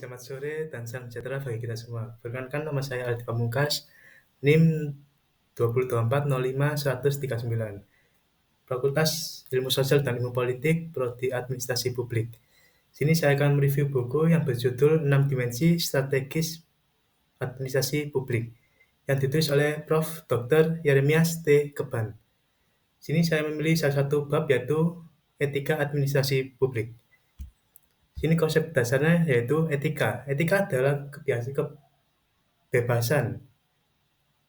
selamat sore dan salam sejahtera bagi kita semua. Perkenalkan nama saya Aldi Pamungkas, NIM 202405-139, Fakultas Ilmu Sosial dan Ilmu Politik, Prodi Administrasi Publik. Sini saya akan mereview buku yang berjudul 6 Dimensi Strategis Administrasi Publik yang ditulis oleh Prof. Dr. Yeremias T. Keban. Sini saya memilih salah satu bab yaitu Etika Administrasi Publik. Sini konsep dasarnya yaitu etika. Etika adalah kebebasan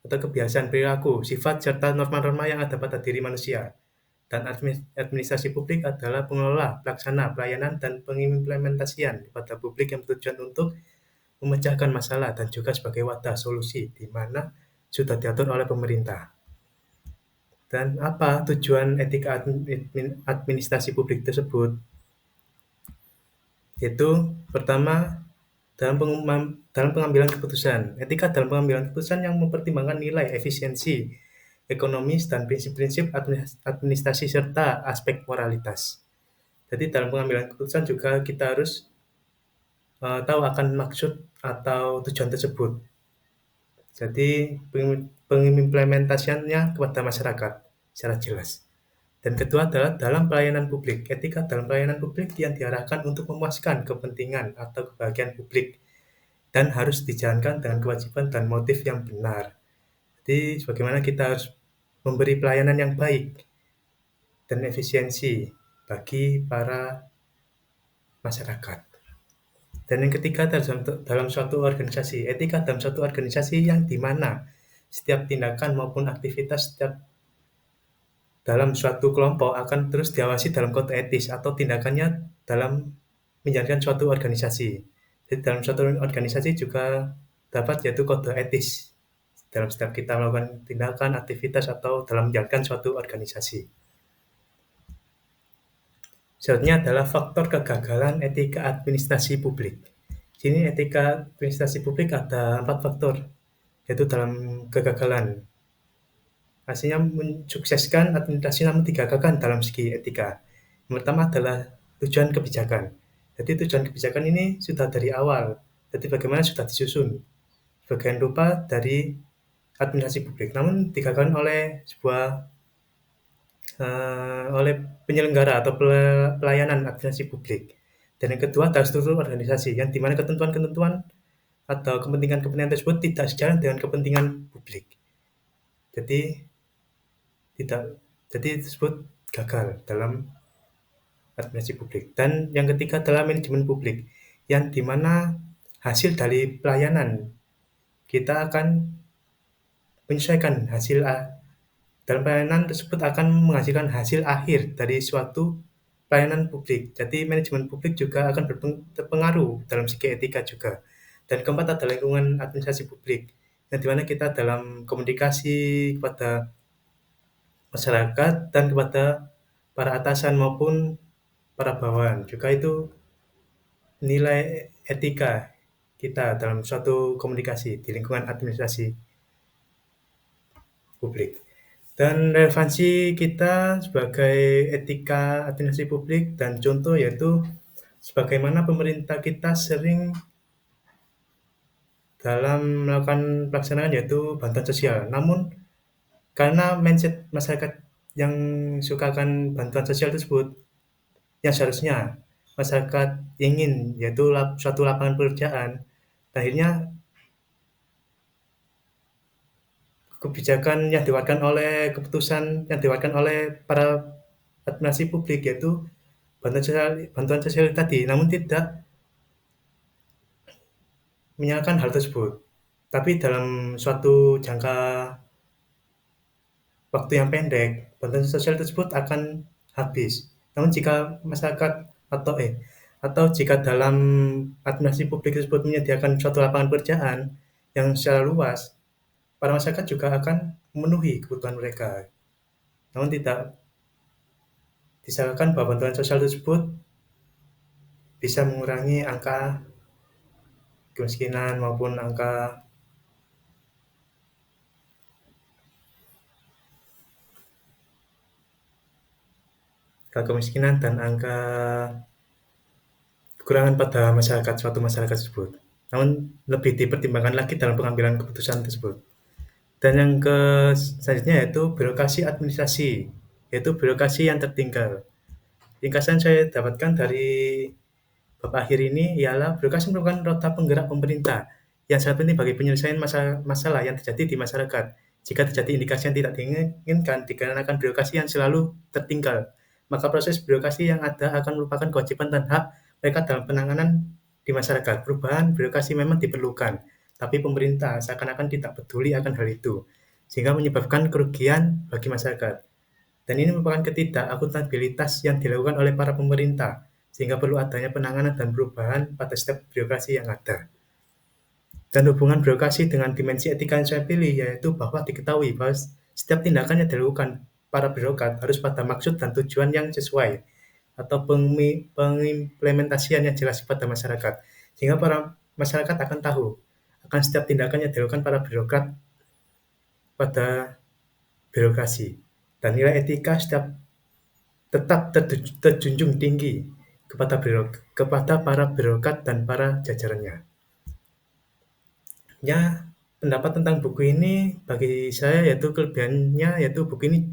atau kebiasaan perilaku, sifat, serta norma-norma yang ada pada diri manusia. Dan administrasi publik adalah pengelola, pelaksana, pelayanan, dan pengimplementasian pada publik yang bertujuan untuk memecahkan masalah dan juga sebagai wadah solusi di mana sudah diatur oleh pemerintah. Dan apa tujuan etika administrasi publik tersebut? Yaitu pertama, dalam pengambilan keputusan. Etika dalam pengambilan keputusan yang mempertimbangkan nilai efisiensi, ekonomis, dan prinsip-prinsip administrasi serta aspek moralitas. Jadi dalam pengambilan keputusan juga kita harus tahu akan maksud atau tujuan tersebut. Jadi pengimplementasiannya kepada masyarakat secara jelas. Dan kedua adalah dalam pelayanan publik. Etika dalam pelayanan publik yang diarahkan untuk memuaskan kepentingan atau kebahagiaan publik dan harus dijalankan dengan kewajiban dan motif yang benar. Jadi bagaimana kita harus memberi pelayanan yang baik dan efisiensi bagi para masyarakat. Dan yang ketiga dalam suatu organisasi, etika dalam suatu organisasi yang di mana setiap tindakan maupun aktivitas setiap dalam suatu kelompok akan terus diawasi dalam kode etis atau tindakannya dalam menjalankan suatu organisasi. Jadi dalam suatu organisasi juga dapat yaitu kode etis dalam setiap kita melakukan tindakan, aktivitas, atau dalam menjalankan suatu organisasi. Selanjutnya adalah faktor kegagalan etika administrasi publik. Sini etika administrasi publik ada 4 faktor, yaitu dalam kegagalan. Hasilnya mensukseskan administrasi namun digagalkan dalam segi etika. Yang pertama adalah tujuan kebijakan. Jadi tujuan kebijakan ini sudah dari awal, jadi bagaimana sudah disusun. Sebagian rupa dari administrasi publik, namun digagalkan oleh oleh penyelenggara atau pelayanan administrasi publik. Dan yang kedua adalah struktur organisasi, yang dimana ketentuan-ketentuan atau kepentingan-kepentingan tersebut tidak sejalan dengan kepentingan publik. Jadi tersebut gagal dalam administrasi publik. Dan yang ketiga adalah manajemen publik, yang dimana hasil dari pelayanan kita akan menyesuaikan hasil dalam pelayanan tersebut akan menghasilkan hasil akhir dari suatu pelayanan publik. Jadi manajemen publik juga akan berpengaruh dalam segi etika juga. Dan keempat adalah lingkungan administrasi publik, yang dimana kita dalam komunikasi kepada masyarakat dan kepada para atasan maupun para bawahan. Juga itu nilai etika kita dalam suatu komunikasi di lingkungan administrasi publik. Dan relevansi kita sebagai etika administrasi publik dan contoh yaitu sebagaimana pemerintah kita sering dalam melakukan pelaksanaan yaitu bantuan sosial. Namun karena mindset masyarakat yang suka akan bantuan sosial tersebut, yang seharusnya masyarakat ingin yaitu suatu lapangan pekerjaan, akhirnya kebijakan yang dikeluarkan oleh keputusan yang dikeluarkan oleh para administrasi publik yaitu bantuan sosial tadi, namun tidak menyalahkan hal tersebut. Tapi dalam suatu jangka waktu yang pendek, bantuan sosial tersebut akan habis. Namun jika masyarakat atau jika dalam administrasi publik tersebut menyediakan suatu lapangan pekerjaan yang secara luas, para masyarakat juga akan memenuhi kebutuhan mereka. Namun tidak disalahkan bahwa bantuan sosial tersebut bisa mengurangi angka kemiskinan maupun angka kemiskinan dan angka kekurangan pada masyarakat, suatu masyarakat tersebut. Namun lebih dipertimbangkan lagi dalam pengambilan keputusan tersebut. Dan yang selanjutnya yaitu birokrasi administrasi, yaitu birokrasi yang tertinggal. Ringkasan saya dapatkan dari bab akhir ini ialah birokrasi merupakan roda penggerak pemerintah yang sangat penting bagi penyelesaian masalah yang terjadi di masyarakat. Jika terjadi indikasi yang tidak diinginkan dikarenakan birokrasi yang selalu tertinggal, maka proses birokrasi yang ada akan merupakan kewajiban dan hak mereka dalam penanganan di masyarakat. Perubahan birokrasi memang diperlukan, tapi pemerintah seakan-akan tidak peduli akan hal itu, sehingga menyebabkan kerugian bagi masyarakat. Dan ini merupakan ketidakakuntabilitas yang dilakukan oleh para pemerintah, sehingga perlu adanya penanganan dan perubahan pada setiap birokrasi yang ada. Dan hubungan birokrasi dengan dimensi etika yang saya pilih, yaitu bahwa diketahui bahwa setiap tindakan yang dilakukan para birokrat harus pada maksud dan tujuan yang sesuai, atau pengimplementasian yang jelas kepada masyarakat, sehingga para masyarakat akan tahu akan setiap tindakan yang dilakukan para birokrat pada birokrasi. Dan nilai etika tetap terjunjung tinggi kepada para birokrat dan para jajarannya. Ya, pendapat tentang buku ini bagi saya yaitu kelebihannya yaitu buku ini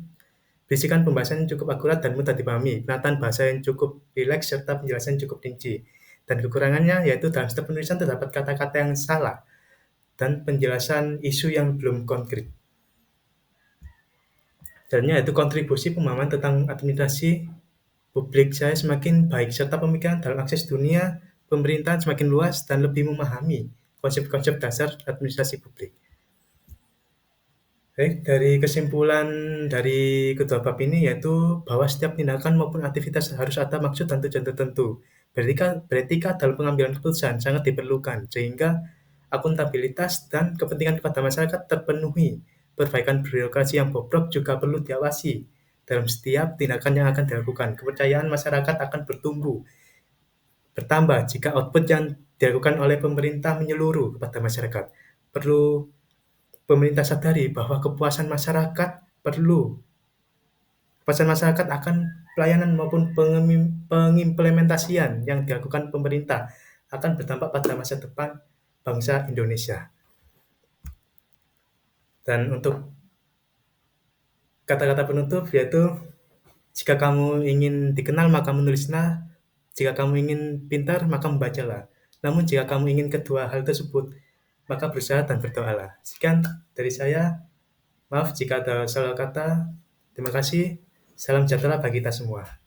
berisikan pembahasan yang cukup akurat dan mudah dipahami, penataan bahasa yang cukup rileks serta penjelasan yang cukup rinci. Dan kekurangannya yaitu dalam setiap penulisan terdapat kata-kata yang salah dan penjelasan isu yang belum konkret. Dan yaitu kontribusi pemahaman tentang administrasi publik saya semakin baik, serta pemikiran dalam akses dunia pemerintahan semakin luas dan lebih memahami konsep-konsep dasar administrasi publik. Baik, dari kesimpulan dari kedua bab ini yaitu bahwa setiap tindakan maupun aktivitas harus ada maksud dan tujuan tertentu. Beretika dalam pengambilan keputusan sangat diperlukan, sehingga akuntabilitas dan kepentingan kepada masyarakat terpenuhi. Perbaikan birokrasi yang bobrok juga perlu diawasi dalam setiap tindakan yang akan dilakukan. Kepercayaan masyarakat akan bertambah jika output yang dilakukan oleh pemerintah menyeluruh kepada masyarakat. Perlu pemerintah sadari bahwa kepuasan masyarakat akan pelayanan maupun pengimplementasian yang dilakukan pemerintah akan berdampak pada masa depan bangsa Indonesia. Dan untuk kata-kata penutup yaitu, jika kamu ingin dikenal maka menulislah, jika kamu ingin pintar maka membacalah. Namun jika kamu ingin kedua hal tersebut, maka berusaha dan berdoalah. Sekian dari saya. Maaf jika ada salah kata. Terima kasih. Salam sejahtera bagi kita semua.